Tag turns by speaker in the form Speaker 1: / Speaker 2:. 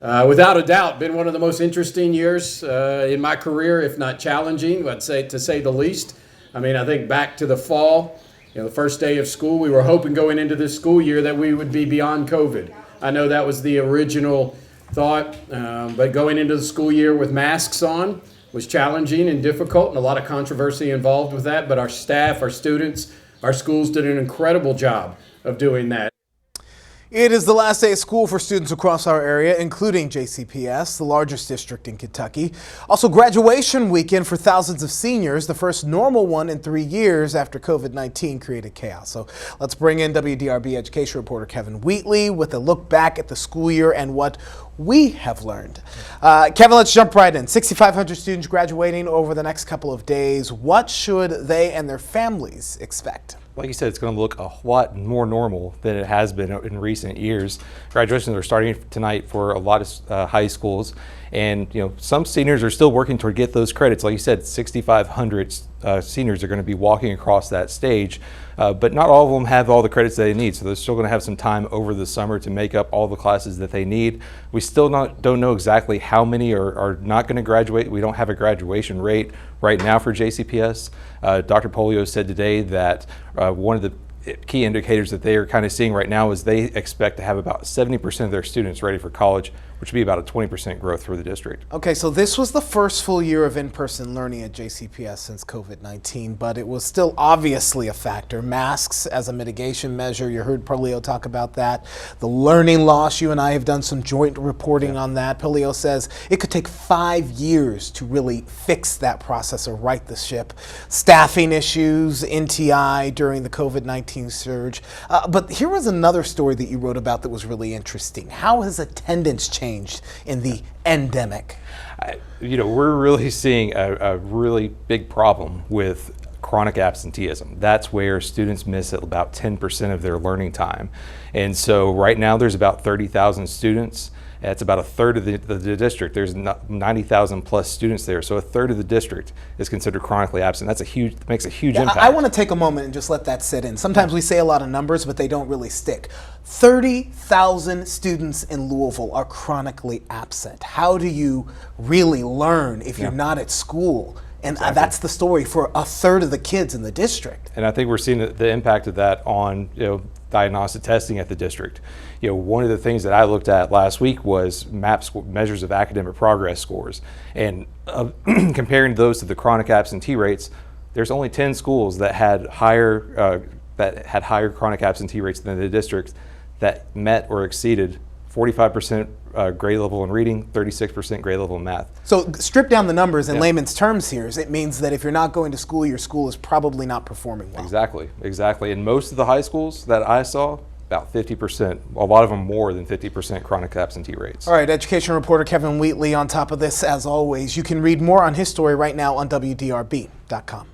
Speaker 1: Without a doubt, been one of the most interesting years in my career, if not challenging, I'd say, to say the least. I mean, I think back to the fall, the first day of school, we were hoping going into this school year that we would be beyond COVID. I know that was the original thought, but going into the school year with masks on was challenging and difficult, and a lot of controversy involved with that. But our staff, our students, our schools did an incredible job of doing that.
Speaker 2: It is the last day of school for students across our area, including JCPS, the largest district in Kentucky. Also graduation weekend for thousands of seniors, the first normal one in 3 years after COVID-19 created chaos. So let's bring in WDRB education reporter Kevin Wheatley with a look back at the school year and what we have learned. Kevin, let's jump right in. 6,500 students graduating over the next couple of days. What should they and their families expect?
Speaker 3: Like you said, it's going to look a lot more normal than it has been in recent years. Graduations are starting tonight for a lot of high schools, and some seniors are still working toward get those credits. Like you said, 6,500 seniors are going to be walking across that stage, but not all of them have all the credits that they need. So they're still going to have some time over the summer to make up all the classes that they need. We still don't know exactly how many are not going to graduate. We don't have a graduation rate right now for JCPS. Dr. Pollio said today that one of the key indicators that they are kind of seeing right now is they expect to have about 70% of their students ready for college, which would be about a 20% growth for the district.
Speaker 2: Okay, so this was the first full year of in-person learning at JCPS since COVID-19, but it was still obviously a factor. Masks as a mitigation measure, you heard Pollio talk about that. The learning loss, you and I have done some joint reporting on that. Pollio says it could take 5 years to really fix that process or right the ship. Staffing issues, NTI during the COVID-19 surge. But here was another story that you wrote about that was really interesting. How has attendance changed in the endemic?
Speaker 3: We're really seeing a really big problem with chronic absenteeism. That's where students miss about 10% of their learning time. And so right now there's about 30,000 students. That's about a third of the district. There's 90,000 plus students there, so a third of the district is considered chronically absent. Makes a huge impact.
Speaker 2: I want to take a moment and just let that sit in. Sometimes we say a lot of numbers, but they don't really stick. 30,000 students in Louisville are chronically absent. How do you really learn if you're not at school? And that's the story for a third of the kids in the district.
Speaker 3: And I think we're seeing the impact of that on diagnostic testing at the district. One of the things that I looked at last week was MAP measures of academic progress scores, and comparing those to the chronic absentee rates, there's only 10 schools that had higher chronic absentee rates than the district that met or exceeded 45% grade level in reading, 36% grade level in math.
Speaker 2: So strip down the numbers in layman's terms here. It means that if you're not going to school, your school is probably not performing well.
Speaker 3: Exactly. And most of the high schools that I saw, about 50%, a lot of them more than 50% chronic absentee rates.
Speaker 2: All right, education reporter Kevin Wheatley on top of this as always. You can read more on his story right now on WDRB.com.